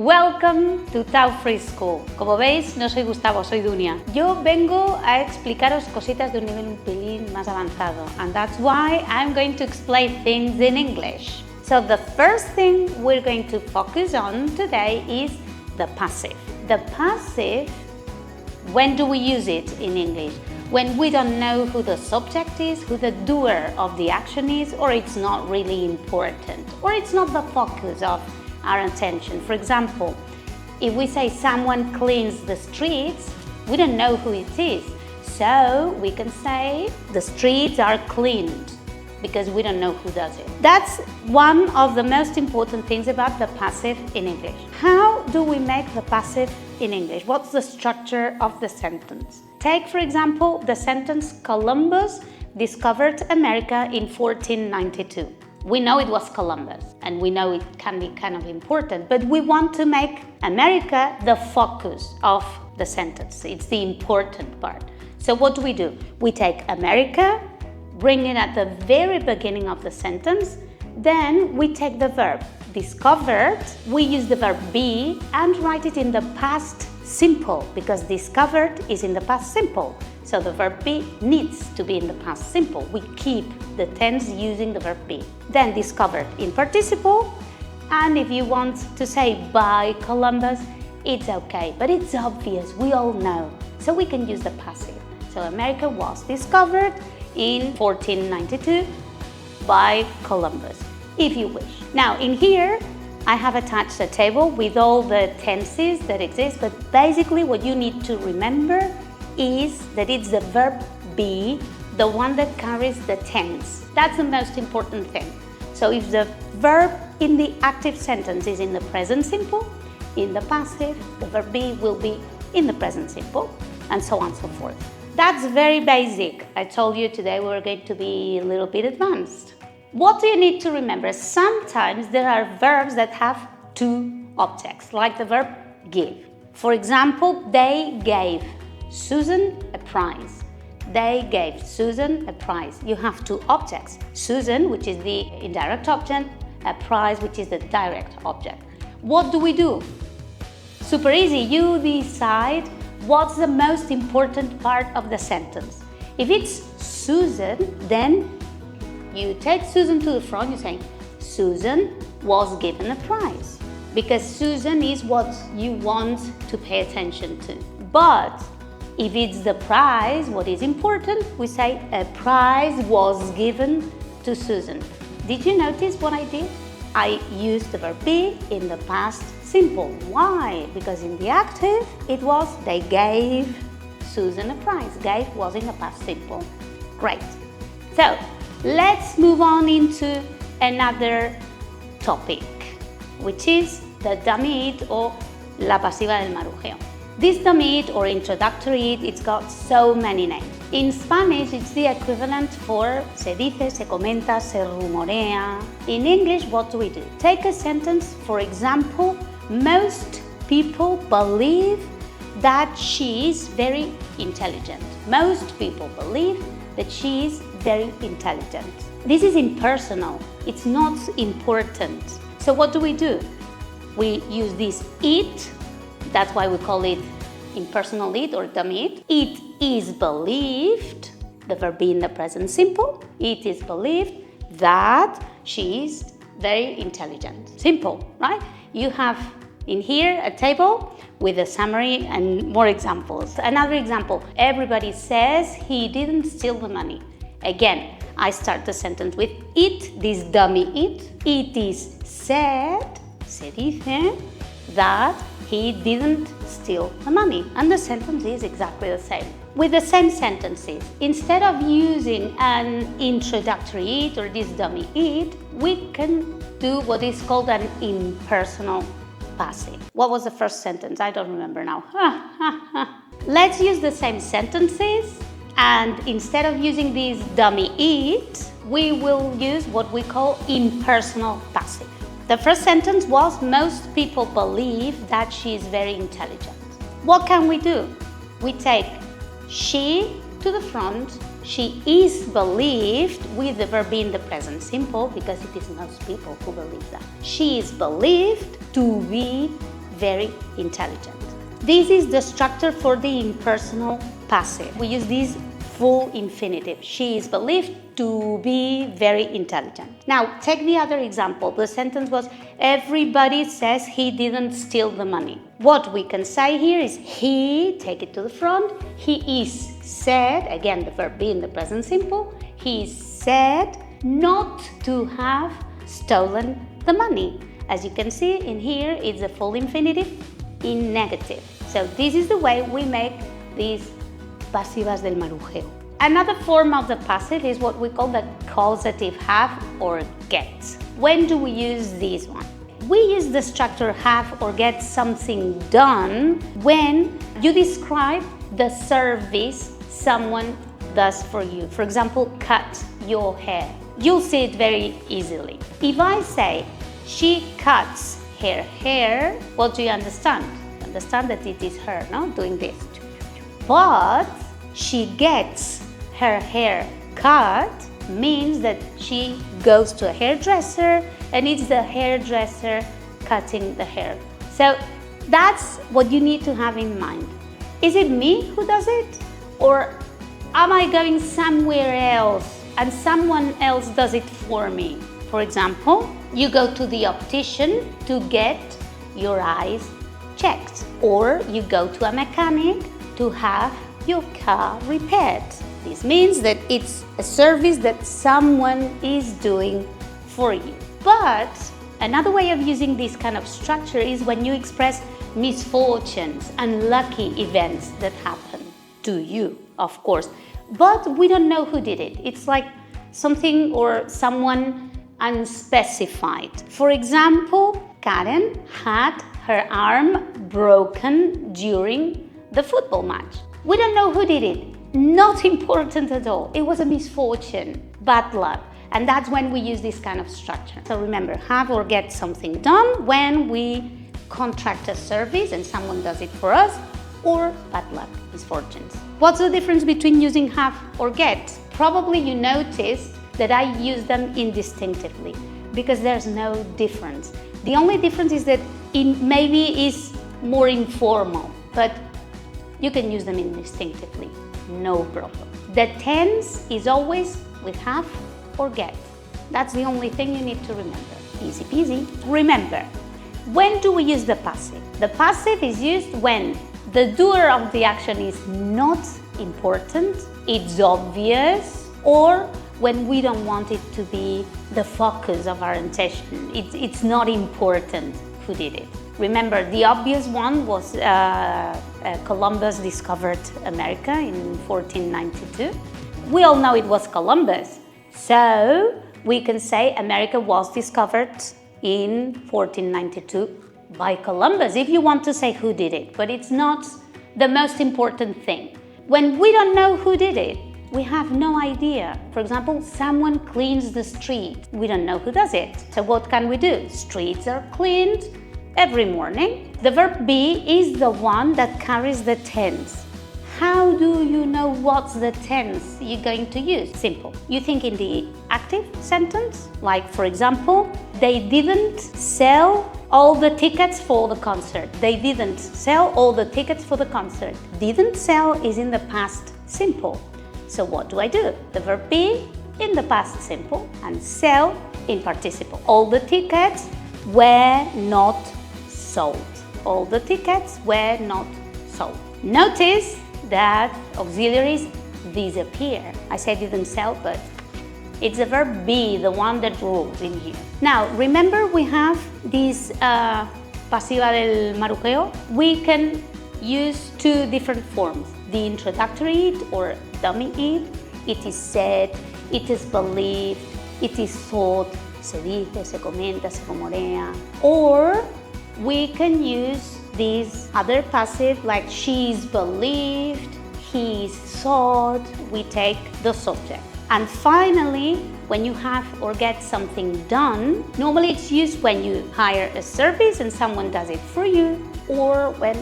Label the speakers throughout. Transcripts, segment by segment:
Speaker 1: Welcome to Tao Free School. Como veis, no soy Gustavo, soy Dunya. Yo vengo a explicaros cositas de un nivel un pelín más avanzado, and that's why I'm going to explain things in English. So the first thing we're going to focus on today is the passive. The passive, when do we use it in English? When we don't know who the subject is, who the doer of the action is, or it's not really important, or it's not the focus of our attention. For example, if we say someone cleans the streets, we don't know who it is. So we can say the streets are cleaned because we don't know who does it. That's one of the most important things about the passive in English. How do we make the passive in English? What's the structure of the sentence? Take, for example, the sentence Columbus discovered America in 1492. We know it was Columbus, and we know it can be kind of important, but we want to make America the focus of the sentence. It's the important part. So what do? We take America, bring it at the very beginning of the sentence, then we take the verb discovered, we use the verb be and write it in the past simple because discovered is in the past simple. So the verb be needs to be in the past simple. We keep the tense using the verb be. Then discovered in participle, and if you want to say by Columbus, it's okay, but it's obvious, we all know. So we can use the passive. So America was discovered in 1492 by Columbus, if you wish. Now in here, I have attached a table with all the tenses that exist, but basically what you need to remember is that it's the verb be, the one that carries the tense. That's the most important thing. So if the verb in the active sentence is in the present simple, in the passive, the verb be will be in the present simple, and so on and so forth. That's very basic. I told you today we're going to be a little bit advanced. What do you need to remember? Sometimes there are verbs that have two objects, like the verb give. For example, they gave Susan a prize. They gave Susan a prize. You have two objects. Susan, which is the indirect object, a prize, which is the direct object. What do? Super easy. You decide what's the most important part of the sentence. If it's Susan, then you take Susan to the front. You say, Susan was given a prize. Because Susan is what you want to pay attention to. But if it's the prize, what is important, we say a prize was given to Susan. Did you notice what I did? I used the verb be in the past simple. Why? Because in the active, it was they gave Susan a prize. Gave was in the past simple. Great. So let's move on into another topic, which is the damit or la pasiva del marujeo. This damit or introductory, it's got so many names. In Spanish, it's the equivalent for se dice, se comenta, se rumorea. In English, what do? Take a sentence, for example, most people believe that she is very intelligent. Most people believe that she is very intelligent. This is impersonal. It's not important. So what do? We use this it. That's why we call it impersonal it or damit. It is believed, the verb be in the present simple. It is believed that she is very intelligent. Simple, right? You have in here a table with a summary and more examples. Another example, everybody says he didn't steal the money. Again, I start the sentence with it, this dummy it. It is said, se dice, that he didn't steal the money. And the sentence is exactly the same. With the same sentences, instead of using an introductory it or this dummy it, we can do what is called an impersonal passive. What was the first sentence? I don't remember now. Let's use the same sentences, and instead of using this dummy it, we will use what we call impersonal passive. The first sentence was, most people believe that she is very intelligent. What can we do? We take she to the front, she is believed with the verb in the present simple because it is most people who believe that. She is believed to be very intelligent. This is the structure for the impersonal passive. We use this full infinitive. She is believed to be very intelligent. Now, take the other example. The sentence was, everybody says he didn't steal the money. What we can say here is he, take it to the front, he is said, again the verb be in the present simple, he is said not to have stolen the money. As you can see in here, it's a full infinitive in negative. So this is the way we make these pasivas del marujeo. Another form of the passive is what we call the causative have or get. When do we use this one? We use the structure have or get something done when you describe the service someone does for you. For example, cut your hair. You'll see it very easily. If I say, she cuts her hair, what do you understand? You understand that it is her, no? Doing this. But she gets her hair cut means that she goes to a hairdresser and it's the hairdresser cutting the hair. So that's what you need to have in mind. Is it me who does it? Or am I going somewhere else and someone else does it for me? For example, you go to the optician to get your eyes checked, or you go to a mechanic to have your car repaired. This means that it's a service that someone is doing for you. But another way of using this kind of structure is when you express misfortunes, unlucky events that happen to you, of course. But we don't know who did it. It's like something or someone unspecified. For example, Karen had her arm broken during the football match. We don't know who did it. Not important at all. It was a misfortune, bad luck. And that's when we use this kind of structure. So remember, have or get something done when we contract a service and someone does it for us, or bad luck, misfortunes. What's the difference between using have or get? Probably you noticed that I use them indistinctively because there's no difference. The only difference is that it maybe is more informal, but you can use them indistinctively, no problem. The tense is always with have or get. That's the only thing you need to remember. Easy peasy. Remember, when do we use the passive? The passive is used when the doer of the action is not important, it's obvious, or when we don't want it to be the focus of our attention. It's not important who did it. Remember, the obvious one was Columbus discovered America in 1492. We all know it was Columbus. So we can say America was discovered in 1492 by Columbus, if you want to say who did it, but it's not the most important thing. When we don't know who did it, we have no idea. For example, someone cleans the street. We don't know who does it. So what can we do? Streets are cleaned every morning. The verb be is the one that carries the tense. How do you know what's the tense you're going to use? Simple. You think in the active sentence, like for example, they didn't sell all the tickets for the concert. They didn't sell all the tickets for the concert. Didn't sell is in the past simple. So what do? The verb be in the past simple and sell in participle. All the tickets were not sold. All the tickets were not sold. Notice that auxiliaries disappear. I said didn't sell, but it's the verb be, the one that rules in here. Now, remember we have this pasiva del marujeo. We can use two different forms. The introductory it or dummy it. It is said, it is believed, it is thought, se dice, se comenta, se rumorea. Or we can use this other passive like she is believed, he is thought. We take the subject. And finally, when you have or get something done, normally it's used when you hire a service and someone does it for you, or when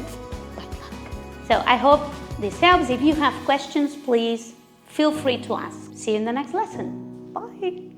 Speaker 1: bad luck. So I hope this helps. If you have questions, please feel free to ask. See you in the next lesson. Bye.